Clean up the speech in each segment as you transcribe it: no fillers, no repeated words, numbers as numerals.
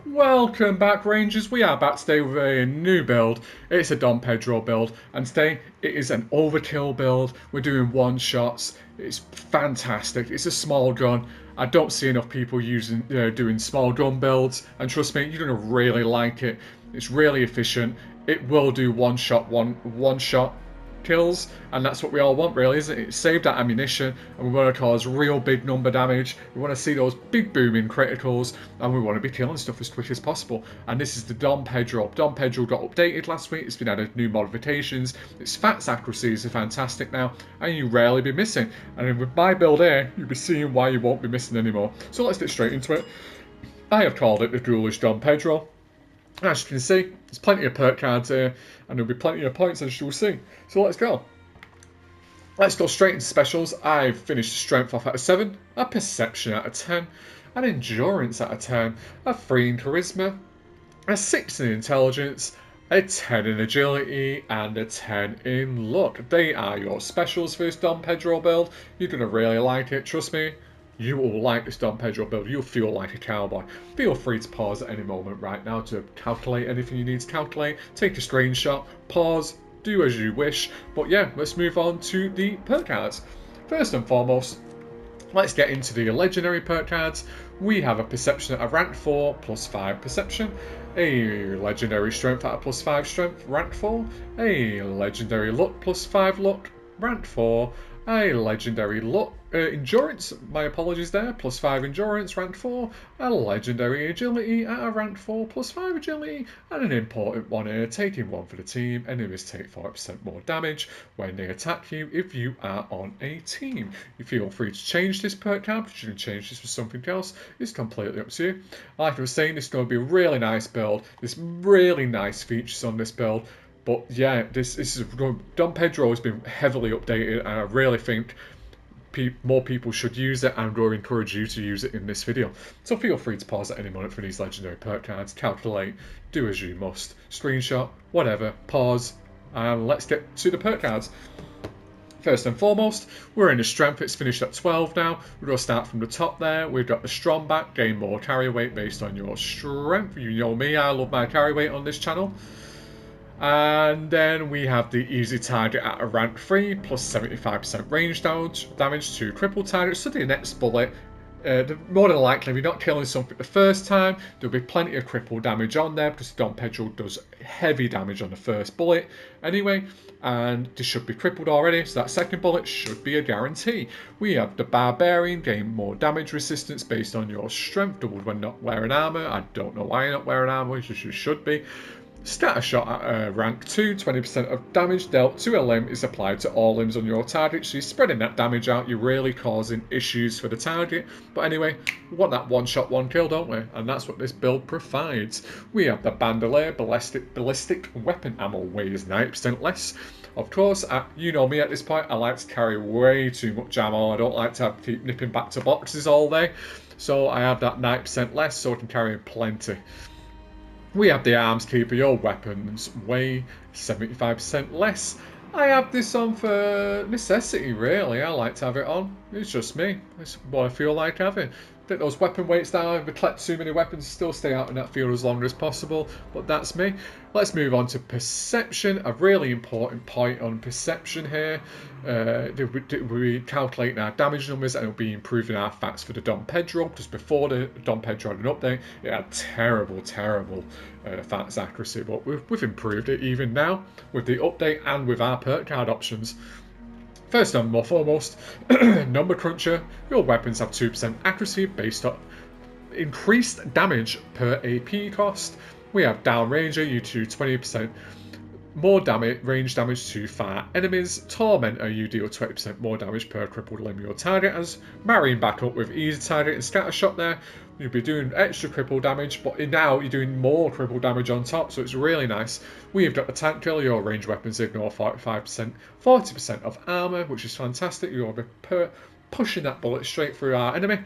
Welcome back, Rangers. We are back today with a new build. It's a Don Pedro build, and today it is an overkill build. We're doing one shots. It's fantastic. It's a small gun. I don't see enough people doing small gun builds, and trust me, you're gonna really like it. It's really efficient. It will do one shot kills, and that's what we all want, really, isn't it? Save that ammunition, and we want to cause real big number damage. We want to see those big booming criticals, and we want to be killing stuff as quick as possible. And this is the Don Pedro. Don Pedro got updated last week. It's been added new modifications. Its FATS accuracies are fantastic now, and you rarely be missing. And with my build here, you'll be seeing why you won't be missing anymore. So let's get straight into it. I have called it the Ghoulish Don Pedro. As you can see, there's plenty of perk cards here, and there'll be plenty of points, as you'll see. So let's go. Let's go straight into specials. I've finished strength off at a 7, a perception at a 10, an endurance at a 10, a 3 in charisma, a 6 in intelligence, a 10 in agility, and a 10 in luck. They are your specials for this Don Pedro build. You're going to really like it, trust me. You will like this Don Pedro build. You'll feel like a cowboy. Feel free to pause at any moment right now to calculate anything you need to calculate. Take a screenshot, pause, do as you wish. But yeah, let's move on to the perk cards. First and foremost, let's get into the legendary perk cards. We have a perception at a rank 4 plus 5 perception, a legendary strength at a plus 5 strength, rank 4, a legendary luck plus 5 luck, rank 4, a legendary luck endurance, my apologies there, plus 5 endurance, rank 4, a legendary agility at a rank 4 plus 5 agility, and an important one here, taking one for the team. Enemies take 40% more damage when they attack you if you are on a team. You feel free to change this perk card, but you can change this for something else. It's completely up to you. Like I was saying, this is going to be a really nice build. There's really nice features on this build. But yeah, this is Don Pedro has been heavily updated, and I really think more people should use it, and will encourage you to use it in this video. So feel free to pause at any moment for these legendary perk cards, calculate, do as you must, screenshot, whatever, pause, and let's get to the perk cards. First and foremost, we're in the strength. It's finished at 12 now. We're going to start from the top there. We've got the strong back, gain more carry weight based on your strength. You know me, I love my carry weight on this channel. And then we have the easy target at a rank 3 plus 75% range damage to crippled targets. So the next bullet, more than likely, if you're not killing something the first time, there'll be plenty of cripple damage on there because Don Pedro does heavy damage on the first bullet anyway, and this should be crippled already, so that second bullet should be a guarantee. We have the Barbarian, gain more damage resistance based on your strength, doubled when not wearing armor. I don't know why you're not wearing armor, you should be. Scatter shot at rank 2, 20% of damage dealt to a limb is applied to all limbs on your target, so you're spreading that damage out, you're really causing issues for the target. But anyway, we want that one shot, one kill, don't we? And that's what this build provides. We have the Bandolier, ballistic weapon ammo weighs 90% less. Of course, you know me at this point, I like to carry way too much ammo. I don't like to keep nipping back to boxes all day. So I have that 90% less, so I can carry plenty. We have the Arms Keeper, your weapons weigh 75% less. I have this on for necessity, really. I like to have it on. It's just me. It's what I feel like having. Get those weapon weights down. If I collect too many weapons, still stay out in that field as long as possible. But that's me. Let's move on to perception. A really important point on perception here. We calculate our damage numbers, and it'll be improving our FATS for the Don Pedro. Because before the Don Pedro had an update, it had terrible FATS accuracy. But we've improved it even now with the update and with our perk card options. First and foremost, Number Cruncher. Your weapons have 2% accuracy based on increased damage per AP cost. We have Down Ranger. You do 20% more range damage to fire enemies. Tormentor, you deal 20% more damage per crippled limb your target has. Marrying back up with Easy Target and Scatter Shot there, you'll be doing extra cripple damage, but now you're doing more cripple damage on top, so it's really nice. We've got the Tank Killer, your range weapons ignore 45%, 40% of armor, which is fantastic. You'll be pushing that bullet straight through our enemy.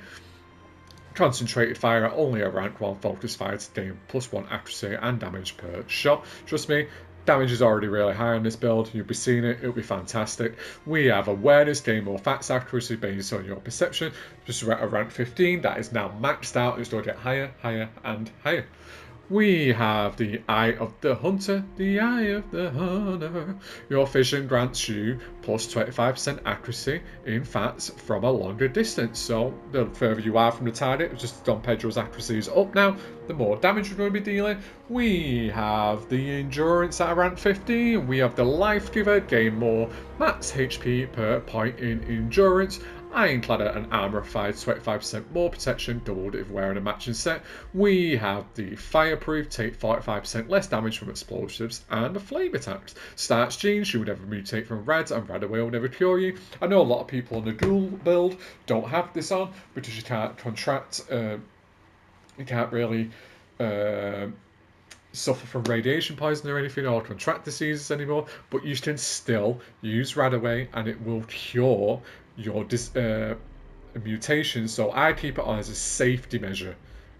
Concentrated fire at only a rank 1 focus fire to gain +1 accuracy and damage per shot. Trust me, Damage is already really high on this build. You'll be seeing it. It'll be fantastic. We have awareness, gain more facts accuracy based on your perception. Just at rank 15. That is now maxed out. It's going to get higher, higher, and higher. We have the Eye of the Hunter, the Eye of the Hunter. Your vision grants you plus 25% accuracy in facts from a longer distance. So the further you are from the target, just Don Pedro's accuracy is up now, the more damage you're going to be dealing. We have the Endurance at rank 50. We have the Life Giver, gain more max HP per point in Endurance. Ironclad and Armour provides 25% more protection, doubled if wearing a matching set. We have the Fireproof, take 45% less damage from explosives, and the Flame attacks. Starch Genes, you would never mutate from Rads, and Radaway will never cure you. I know a lot of people on the Ghoul build don't have this on because you can't contract, you can't really suffer from radiation poison or anything or contract diseases anymore, but you can still use Radaway and it will cure your mutations. So I keep it on as a safety measure.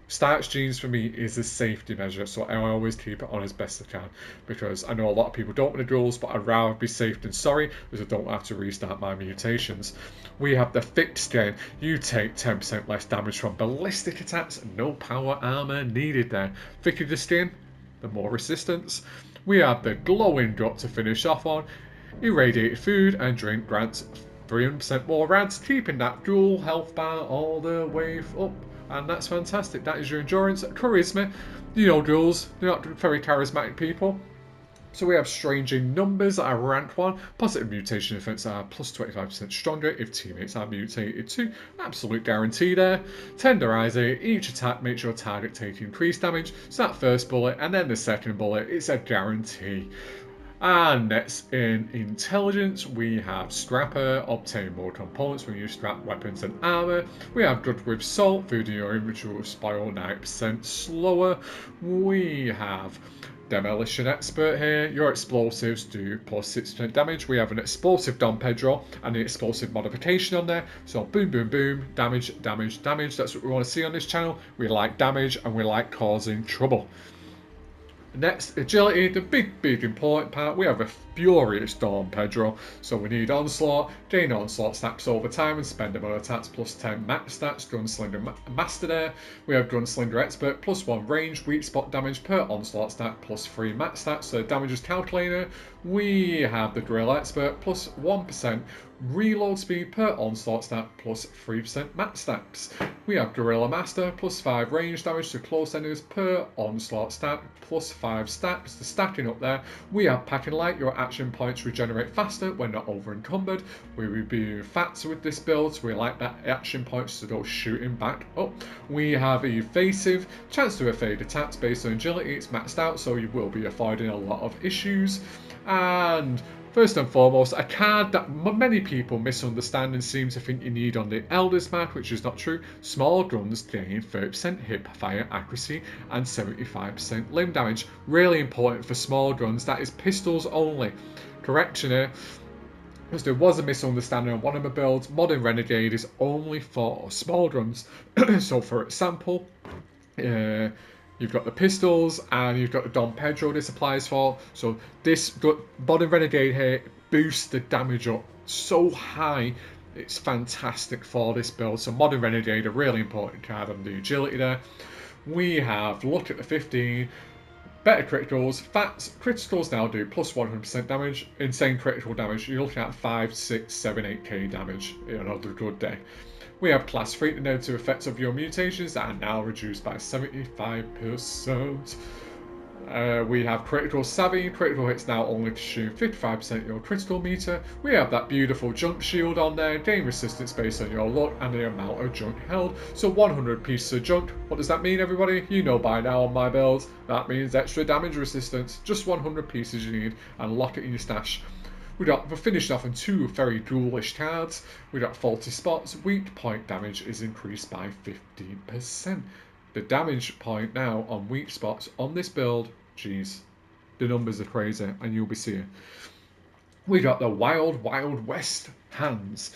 Starch Genes for me is a safety measure, so I always keep it on as best I can because I know a lot of people don't want the Ghouls, but I'd rather be safe than sorry because I don't have to restart my mutations. We have the Thick Skin. You take 10% less damage from ballistic attacks, no power armor needed there. Thicker the skin, the more resistance. We have the Glowing Gut to finish off on. Irradiated food and drink grants 300% more rads, keeping that dual health bar all the way up. And that's fantastic. That is your endurance. Charisma. You know, ghouls, they're not very charismatic people. So we have Stranging Numbers at rank 1. Positive mutation effects are plus 25% stronger if teammates are mutated too. Absolute guarantee there. Tenderizer. Each attack makes your target take increased damage. So that first bullet and then the second bullet, it's a guarantee. And next in intelligence, we have Scrapper, obtain more components when you scrap weapons and armor. We have Good with Salt, food in your inventory will spoil 9% slower. We have Demolition Expert here. Your explosives do plus 6% damage. We have an explosive Don Pedro and the explosive modification on there. So boom, boom, boom, damage, damage, damage. That's what we want to see on this channel. We like damage and we like causing trouble. Next, agility, the big important part. We have a furious Don Pedro, so we need onslaught, gain onslaught stacks over time and spend them on attacks plus 10 max stats. Gunslinger Master there. We have Gunslinger Expert plus 1 range, weak spot damage per onslaught stat plus 3 max stats, so damage is calculator. We have the Drill Expert plus 1% reload speed per onslaught stat plus 3% max stats. We have Gorilla Master plus 5 range damage to close enemies per onslaught stat plus 5 stacks. The stacking up there. We have Packing Light. Your action points regenerate faster when not over encumbered. We will be fats with this build, so we like that action points to go shooting back up. We have Evasive. Chance to evade attacks based on agility. It's maxed out, so you will be avoiding a lot of issues. And first and foremost, a card that many people misunderstand and seem to think you need on the Elder's Mark, which is not true. Small guns gain 30% hip fire accuracy and 75% limb damage. Really important for small guns. That is pistols only. Correction here. Because there was a misunderstanding on one of my builds. Modern Renegade is only for small guns. So for example, you've got the pistols and you've got the Don Pedro this applies for. So this Modern Renegade here boosts the damage up so high. It's fantastic for this build. So Modern Renegade, a really important card on the agility there. We have, look at the 15. Better criticals, fats, criticals now do plus 100% damage, insane critical damage, you're looking at 5, 6, 7, 8k damage in another good day. We have class 3, the negative effects of your mutations that are now reduced by 75%. We have Critical Savvy. Critical hits now only consume 55% of your critical meter. We have that beautiful junk shield on there. Gain resistance based on your luck and the amount of junk held. So 100 pieces of junk. What does that mean, everybody? You know by now on my builds. That means extra damage resistance. Just 100 pieces you need and lock it in your stash. We're finished off on 2 very ghoulish cards. We got Faulty Spots. Weak point damage is increased by 15%. The damage point now on weak spots on this build, geez, the numbers are crazy, and you'll be seeing. We got the Wild West hands.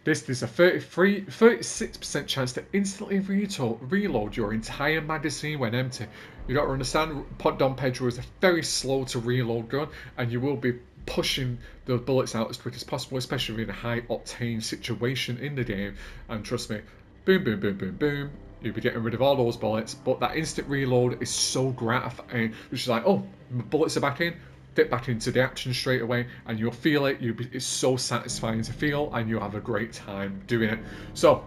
There's a 36% chance to instantly reload your entire magazine when empty. You got to understand, Don Pedro is a very slow to reload gun, and you will be pushing the bullets out as quick as possible, especially in a high octane situation in the game. And trust me, boom, boom, boom, boom, boom, you'll be getting rid of all those bullets. But that instant reload is so gratifying. Which is like, oh, my bullets are back in. Dip back into the action straight away, and you'll feel it. It's so satisfying to feel, and you'll have a great time doing it. So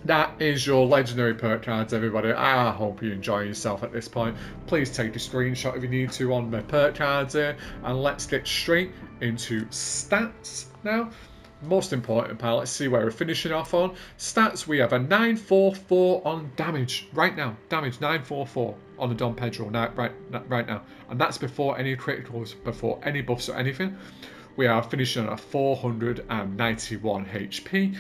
that is your legendary perk cards, everybody. I hope you enjoy yourself at this point. Please take a screenshot if you need to on the perk cards here, and let's get straight into stats now. Most important part, let's see where we're finishing off on. Stats, we have a 944 on damage right now. Damage 944 on the Don Pedro right now. And that's before any criticals, before any buffs or anything. We are finishing on a 491 HP.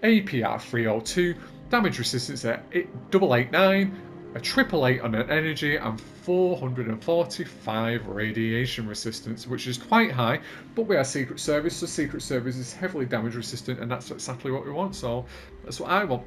AP at 302. Damage resistance at 889. A 888 on an energy, and 445 radiation resistance, which is quite high, but we are Secret Service, so Secret Service is heavily damage resistant, and that's exactly what we want, so that's what I want.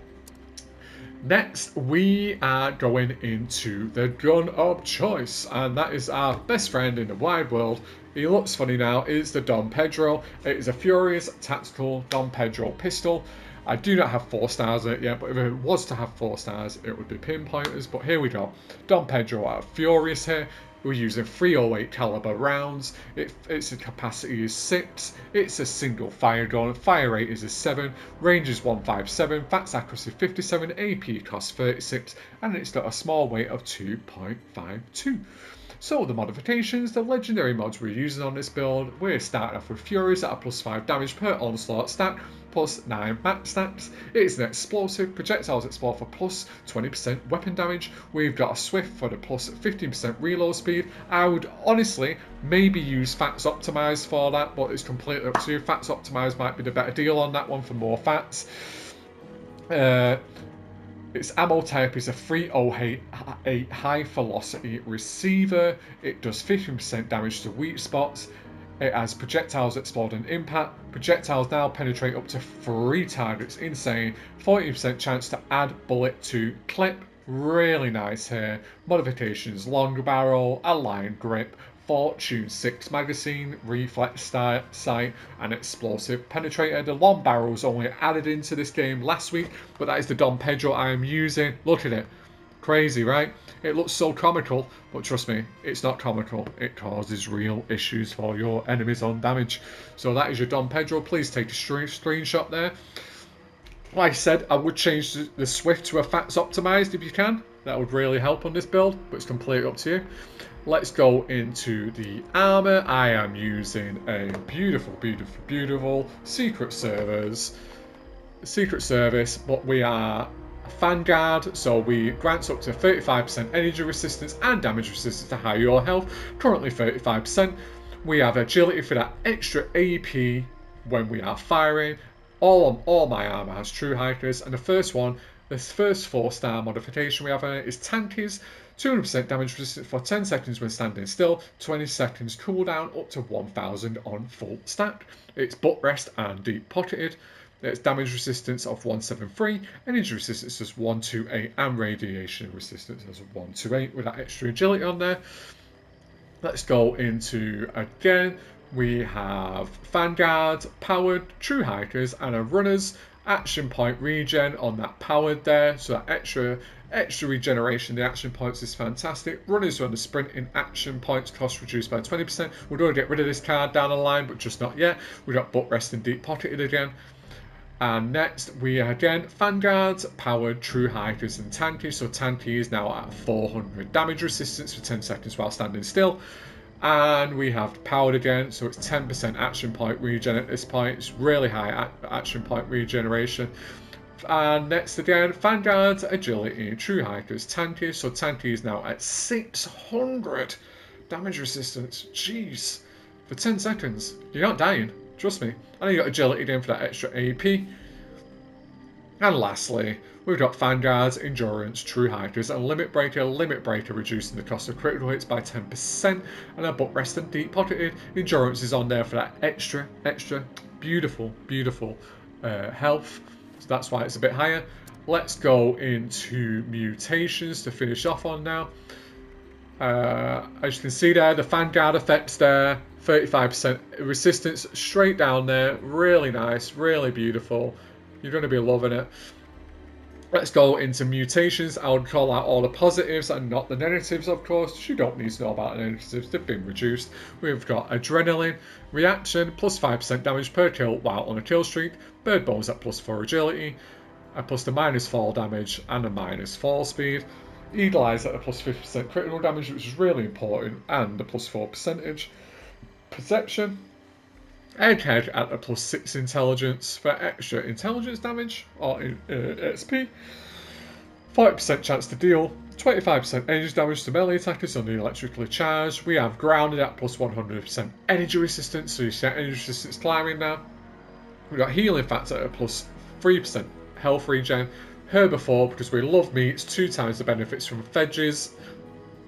Next, we are going into the gun of choice, and that is our best friend in the wide world. He looks funny now. It's the Don Pedro. It is a Furious Tactical Don Pedro pistol. I do not have 4 stars in it yet, but if it was to have 4 stars, it would be pinpointers. But here we go. Don Pedro out of Furious here. We're using 308 caliber rounds. Its capacity is 6. It's a single fire gun. Fire rate is a 7. Range is 157. Facts accuracy 57. AP cost 36. And it's got a small weight of 2.52. So the modifications, the legendary mods we're using on this build, we're starting off with Furious at a +5 damage per onslaught stack, +9 max stacks. It's an explosive, projectiles explode for +20% weapon damage. We've got a Swift for the +15% reload speed. I would honestly maybe use Fats Optimized for that, but it's completely up to you. Fats Optimized might be the better deal on that one for more fats. Its ammo type is a 308 high velocity receiver. It does 15% damage to weak spots. It has projectiles explode and impact. Projectiles now penetrate up to 3 targets. Insane. 40% chance to add bullet to clip. Really nice here. Modifications: long barrel, aligned grip, Fortune 6 magazine, reflex sight, and explosive penetrator. The long barrel was only added into this game last week, but that is the Don Pedro I am using. Look at it. Crazy, right? It looks so comical, but trust me, it's not comical. It causes real issues for your enemies on damage. So that is your Don Pedro. Please take a screenshot there. Like I said, I would change the Swift to a Fats Optimized if you can. That would really help on this build, but it's completely up to you. Let's go into the armor. I am using a beautiful, beautiful, beautiful Secret Service, but we are Vanguard, so we grants up to 35% energy resistance and damage resistance to higher your health, currently 35%. We have agility for that extra AP when we are firing. All my armor has true hikers, and the first 4-star modification we have on it is tankies. 200% damage resistance for 10 seconds when standing still, 20 seconds cooldown, up to 1000 on full stack. It's butt rest and deep pocketed. It's damage resistance of 173, energy resistance is 128, and radiation resistance is 128 with that extra agility on there. Let's go into, again, we have Vanguard, powered, true hikers, and a runners. Action point regen on that powered there, so that extra regeneration. The action points is fantastic. Runners run the sprint in action points, cost reduced by 20%. We're going to get rid of this card down the line, but just not yet. We got butt rest and deep pocketed again. And next we again Vanguards, powered, true hikers, and tanky. So tanky is now at 400 damage resistance for 10 seconds while standing still. And we have powered again, so it's 10% action point regen at this point. It's really high action point regeneration. And next again, Vanguard's agility, true hikers, tanky. So tanky is now at 600 damage resistance. Jeez, for 10 seconds. You're not dying, trust me. And you got agility again for that extra AP. And lastly, we've got Vanguard's endurance, true hikers, and limit breaker reducing the cost of critical hits by 10%, and a butt rest and deep pocketed. Endurance is on there for that extra beautiful health, so that's why it's a bit higher. Let's go into mutations to finish off on now. As you can see there, the Vanguard effects there, 35% resistance straight down there. Really nice, really beautiful. You're going to be loving it. Let's go into mutations. I would call out all the positives and not the negatives, of course. You don't need to know about the negatives, they've been reduced. We've got adrenaline, reaction, plus 5% damage per kill while on a kill streak, bird bones at plus 4 agility, plus the minus fall damage and a minus fall speed. Eagle eyes at a plus 50% critical damage, which is really important, and a plus 4 percentage. Perception. Egghead at a plus 6 intelligence for extra intelligence damage, or XP. 40% chance to deal, 25% energy damage to melee attackers on the electrically charged. We have grounded at plus 100% energy resistance, so you see energy resistance climbing now. We've got healing factor at a plus 3% health regen. Herbivore, because we love meats, 2 times the benefits from veggies.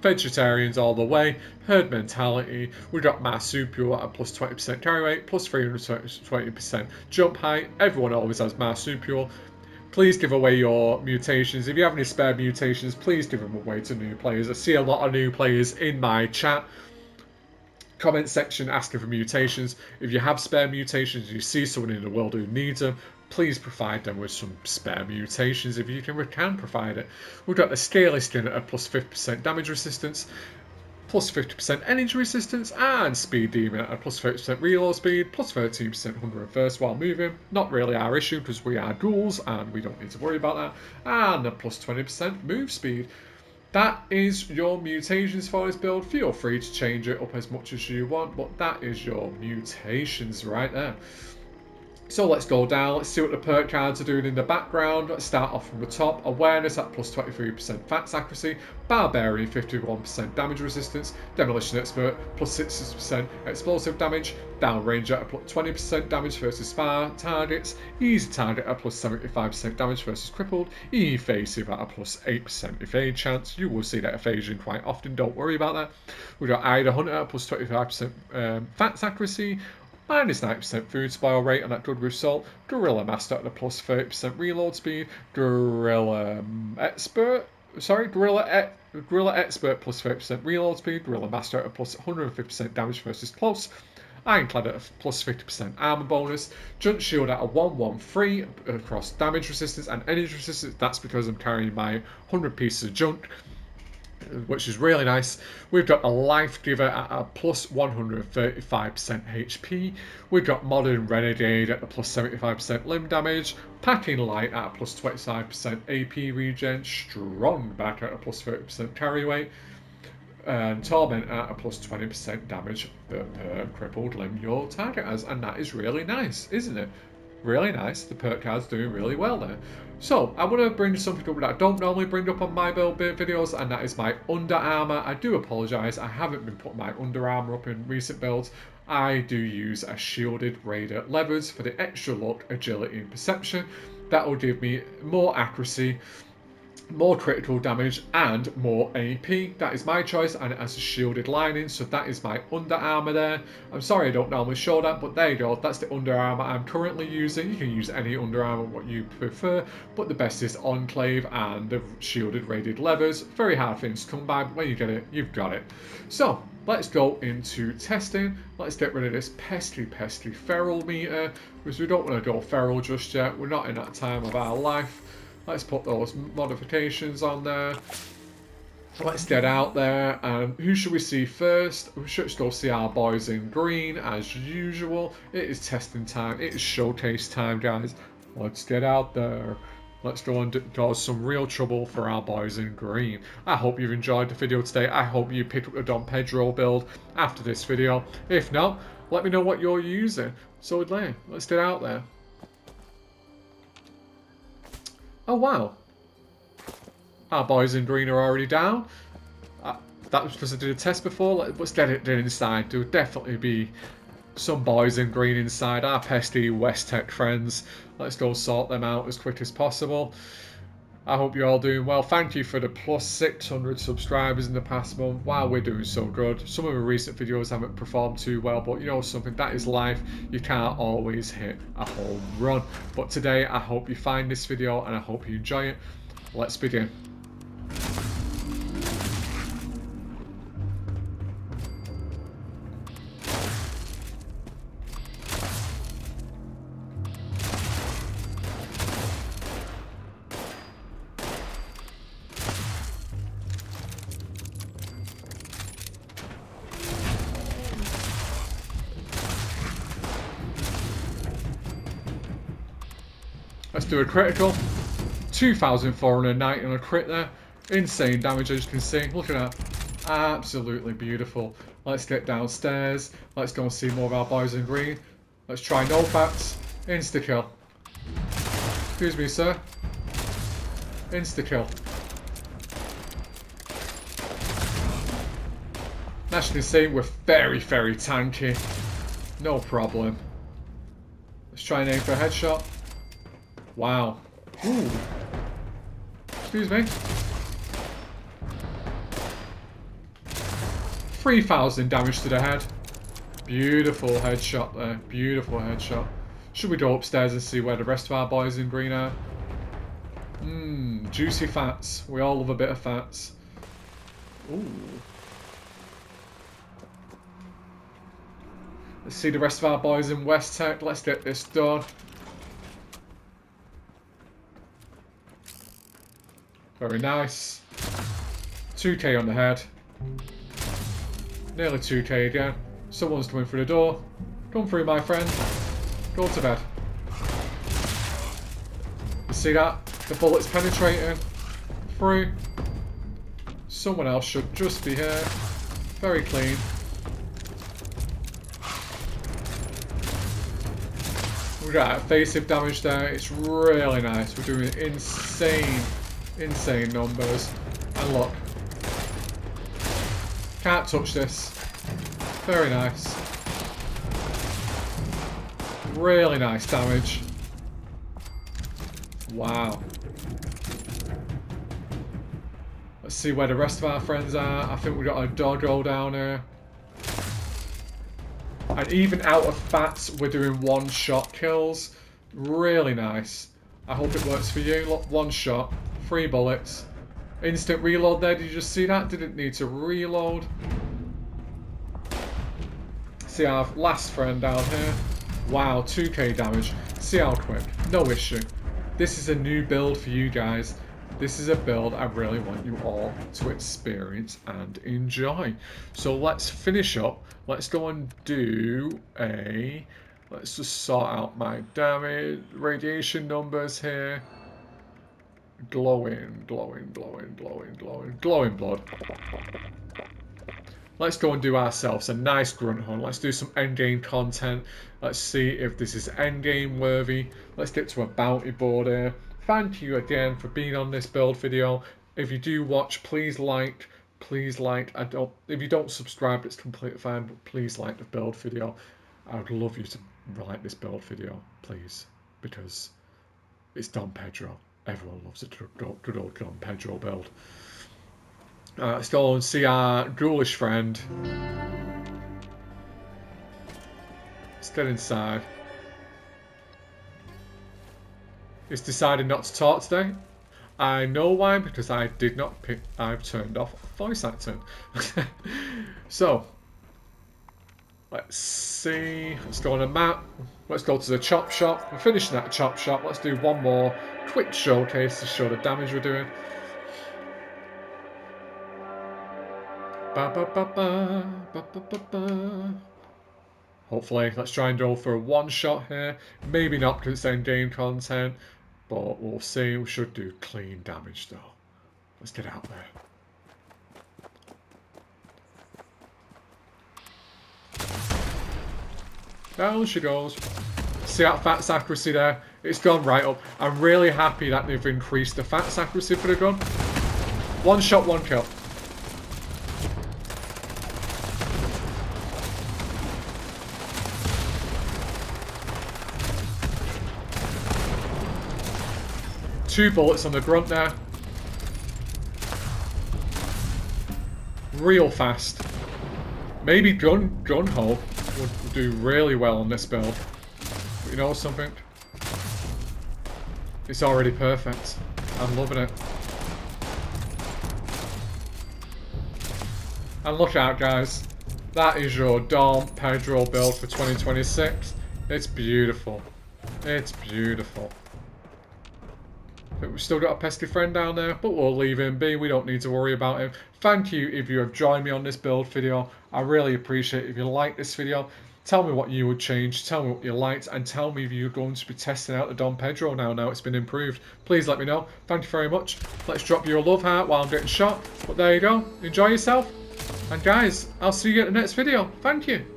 Vegetarians all the way. Herd mentality. We got marsupial at a plus 20% carry weight, plus 320% jump height. Everyone always has marsupial. Please give away your mutations. If you have any spare mutations, please give them away to new players. I see a lot of new players in my chat comment section asking for mutations. If you have spare mutations, you see someone in the world who needs them, please provide them with some spare mutations if you can provide it. We've got the Scaly Skin at a plus 50% damage resistance, plus 50% energy resistance, and Speed Demon at a plus 30% reload speed, plus 13% hunger and thirst while moving. Not really our issue because we are ghouls and we don't need to worry about that. And a plus 20% move speed. That is your mutations for this build. Feel free to change it up as much as you want, but that is your mutations right there. So let's go down, let's see what the perk cards are doing in the background. Let's start off from the top. Awareness at plus 23% facts accuracy, Barbarian 51% damage resistance, Demolition Expert plus 60% explosive damage, Downrange at a plus 20% damage versus fire targets, Easy Target at plus 75% damage versus crippled, Evasive at a plus 8% evade chance. You will see that evasion quite often, don't worry about that. We've got Ida Hunter at plus 25% facts accuracy, minus 90% food spoil rate on that good with salt, Gorilla Master at a plus 30% reload speed, Gorilla Expert plus 30% reload speed, Gorilla Master at a plus 150% damage versus close, Ironclad at a plus 50% armor bonus, Junk Shield at a 113 across damage resistance and energy resistance. That's because I'm carrying my 100 pieces of junk, which is really nice. We've got a Life Giver at a plus 135% HP. We've got Modern Renegade at a plus 75% limb damage. Packing Light at a plus 25% AP regen. Strong Back at a plus 30% carry weight. And Torment at a plus 20% damage per crippled limb your target has. And that is really nice, isn't it? Really nice. The perk card's doing really well there. So, I'm going to bring something up that I don't normally bring up on my build videos, and that is my under armor. I do apologise, I haven't been putting my under armor up in recent builds. I do use a shielded Raider levers for the extra look, agility and perception. That will give me more accuracy, more critical damage and more AP. That is my choice, and it has a shielded lining, so that is my under armor there. I'm sorry I don't normally show that, but there you go, that's the under armor I'm currently using. You can use any under armor what you prefer, but the best is Enclave and the shielded rated levers. Very hard things to come by, but when you get it, you've got it. So let's go into testing. Let's get rid of this pesky feral meter, because we don't want to go feral just yet. We're not in that time of our life. Let's put those modifications on there. Let's get out there. And who should we see first? We should go see our boys in green as usual. It is testing time. It is showcase time, guys. Let's get out there. Let's go and cause some real trouble for our boys in green. I hope you've enjoyed the video today. I hope you pick up the Don Pedro build after this video. If not, let me know what you're using. So let's get out there. Oh wow, our boys in green are already down. That was because I did a test before. Let's get it inside. There will definitely be some boys in green inside. Our pesky West Tech friends. Let's go sort them out as quick as possible. I hope you're all doing well. Thank you for the plus 600 subscribers in the past month. Wow, we're doing so good. Some of the recent videos haven't performed too well, but you know something, that is life. You can't always hit a home run. But today, I hope you find this video and I hope you enjoy it. Let's begin. Let's do a critical. 2,490 on a crit there. Insane damage, as you can see. Look at that. Absolutely beautiful. Let's get downstairs. Let's go and see more of our boys in green. Let's try no fats. Insta-kill. Excuse me, sir. Insta-kill. As you can see, we're very, very tanky. No problem. Let's try and aim for a headshot. Wow. Ooh. Excuse me. 3,000 damage to the head. Beautiful headshot there. Beautiful headshot. Should we go upstairs and see where the rest of our boys in green are? Juicy fats. We all love a bit of fats. Ooh. Let's see the rest of our boys in West Tech. Let's get this done. Very nice. 2k on the head. Nearly 2k again. Someone's coming through the door. Come through, my friend. Go to bed. You see that? The bullet's penetrating. Through. Someone else should just be here. Very clean. We got evasive damage there. It's really nice. We're doing insane numbers. And look. Can't touch this. Very nice. Really nice damage. Wow. Let's see where the rest of our friends are. I think we got a doggo down here. And even out of fats, we're doing one-shot kills. Really nice. I hope it works for you. Look, one shot, 3 bullets. Instant reload there. Did you just see that? Didn't need to reload. See our last friend down here. Wow, 2k damage. See how quick. No issue. This is a new build for you guys. This is a build I really want you all to experience and enjoy. So let's finish up. Let's go and do a... Let's just sort out my damage, radiation numbers here. Glowing blood. Let's go and do ourselves a nice grunt hunt. Let's do some endgame content. Let's see if this is endgame worthy. Let's get to a bounty board here. Thank you again for being on this build video. If you do watch, please like. If you don't subscribe, it's completely fine, but please like the build video. I would love you to like this build video, please, because it's Don Pedro. Everyone loves a good old Don Pedro build. Let's go and see our ghoulish friend. Let's get inside. He's decided not to talk today. I know why, because I did not pick... I've turned off voice acting. So, let's see. Let's go on a map. Let's go to the chop shop. We're finishing that chop shop. Let's do one more quick showcase to show the damage we're doing. Hopefully, let's try and go for a one shot here. Maybe not because it's end-game content, but we'll see. We should do clean damage though. Let's get out there. Down she goes. See that FATS accuracy there? It's gone right up. I'm really happy that they've increased the FATS accuracy for the gun. One shot, one kill. 2 bullets on the grunt there. Real fast. Maybe gun-ho would do really well on this build. But you know something? It's already perfect. I'm loving it. And look out, guys. That is your Dom Pedro build for 2026. It's beautiful. It's beautiful. But we've still got a pesky friend down there, but we'll leave him be. We don't need to worry about him. Thank you if you have joined me on this build video. I really appreciate it. If you like this video, tell me what you would change, tell me what you liked, and tell me if you're going to be testing out the Dom Pedro now it's been improved. Please let me know. Thank you very much. Let's drop you a love heart while I'm getting shot. But there you go. Enjoy yourself. And guys, I'll see you at the next video. Thank you.